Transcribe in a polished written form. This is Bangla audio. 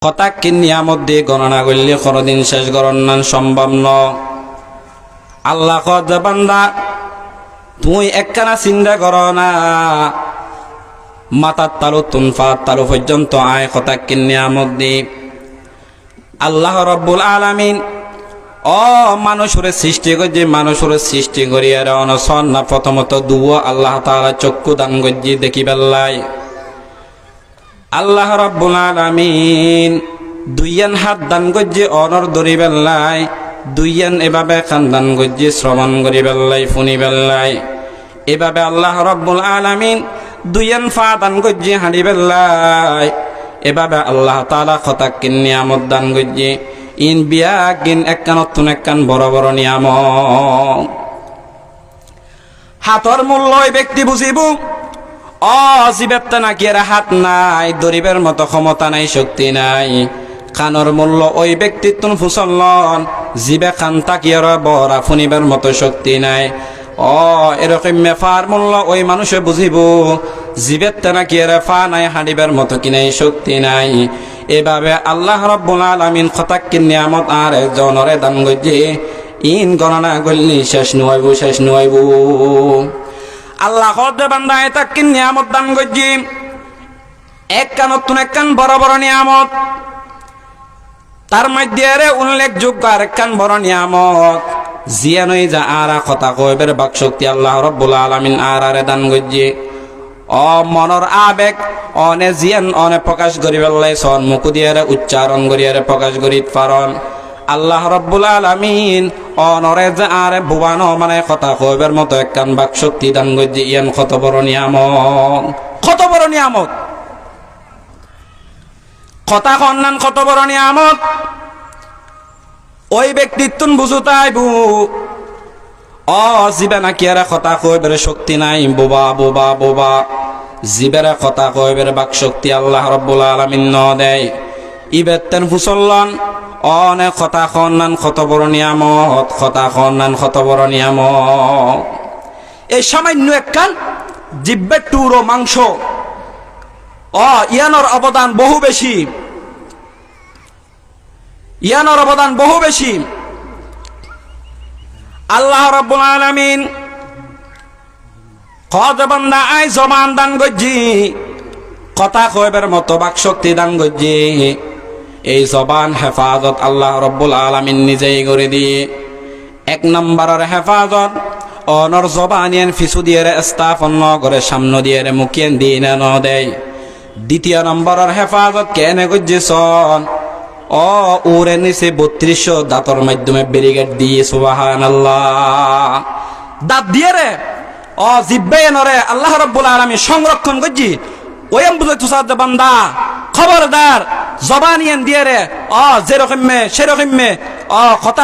কথা কি নিয়ামত দিয়ে গণনা করলে কোনদিন শেষ গণনা সম্ভব ন। আল্লাহ কয় বান্দা তুই একখানা চিন্তা কর না, মাথার তালু তুনফার তালু পর্যন্ত আয় কথা কি নিয়ামত দি। আল্লাহ রব্বুল আলামিন মানুষের সৃষ্টি করছে, মানুষের সৃষ্টি করিয়া অনসন না প্রথমত দুও আল্লাহ তাআলা চক্ষু দান করছে দেখি বেল্লাই। আল্লাহ রব্বুল আলামিন দুইয়ান হাত দান করছে অনর ধরি বেল্লাই, দুইয়ান এভাবে কান দান করছে শ্রবণ করি বেল্লাই ফুনি বেল্লাই। এভাবে আল্লাহ রব্বুল আলামিন দুইয়ান ফা দান করছে হাঁড়ি বেল্লাই। এভাবে আল্লাহ তাআলা খতাকিন নিয়ামত দান করছে। ইন বিয়া কিন একখান নতুন একখান বড় বড় নিয়ামত। হাতর মূল্য ওই ব্যক্তি বুঝিব জীবেরটা নাকি এর হাত নাই, দরিবের মতো ক্ষমতা নাই, শক্তি নাই। খানোর মূল্য ওই ব্যক্তিত্ব ফুসল্লন জীবে খান তাকি আর বরা ফুনিবের মতো শক্তি নাই। এরকম মেফার মূল্য ওই মানুষে বুঝিব জীবেরটা নাকি এর ফা নাই, হাঁড়িবার মতো কি নাই, শক্তি নাই। এভাবে আল্লাহ রব্বুল আলামিন খতাকিন নিয়ামত আর জনরে দান গজ্জে ইন গণনা করলি শেষ নইব, শেষ নইব। আল্লাহ হদে বান্দা এতাকিন নিয়ামত দান গজ্জে একখান নতুন একখান বড় বড় নিয়ামত। তার মধ্যে উল্লেখযোগ্য আর একখান বড় নিয়ামত জিয়ানই যা আরা কথা কইবের বাক শক্তি আল্লাহ রব্বুল আলামিন আরে দান গজ্জে। মনর আবেগ অনে জিয়ান অনে প্রকাশ করি বেল্লাই সন মুখু দিয়ে উচ্চারণ করিয়া প্রকাশ করি পারন। আল্লাহ রব্বুল আলামিন অনরে যে আরে ভুবানো মানে কথা কইবার মতো একখান বাক শক্তি দান গজ্জে। ইয়ান কত বড় নিয়ামত, কত বড় নিয়ামত। কথা কন্যান কত বড় নিয়ামত। ওই ব্যক্তিত্ব বুঝু তাইবু জীবে নাকি এরা কথা কইবের শক্তি নাই, বোবা বোবা বোবা। জীবের কথা কইবের বাক শক্তি আল্লাহ রব্বুল আলামিন ন দেয়। ইবেতেন ফুসল্লন অনেক কথা কন্যান কত বড় নিয়ামত, কথা কন্যান কত বড় নিয়ামত। এই সামান্য একখান জিব্বের টুরো মাংস ইয়ানোর অবদান বহু বেশি, ইয়ানোর অবদান বহু বেশি। আল্লাহ রব্বুল আলামিন কত বান্দা আই জবান দান গজ্জি, কথা কইবার মতো বাক শক্তি দান গজ্জি। এই জবান হেফাজত আল্লাহ রব্বুল আলামিন নিজেই করে দিয়ে। এক নম্বরের হেফাজত অনর জবানিয়ান ফিসু দিয়ে স্থাপন করে সামনে দিয়ে মুখিয়ান দিয়ে ন দেয়। দ্বিতীয় নম্বরের হেফাজত কেনে গজ্জি সন ওরে নিচে 3200 দাঁতর মাধ্যমে ব্যারিকেড দিয়ে সুবহানাল্লাহ দাঁত দিয়ে রে জিব্বে নরে আল্লাহ রাব্বুল আলামিন সংরক্ষণ গজ্জি। ওয়াম বুঝাইতো সাদ বান্দা খবরদার জবানিয়ান দিয়ে রে যেরকম মে সেরকম মে কথা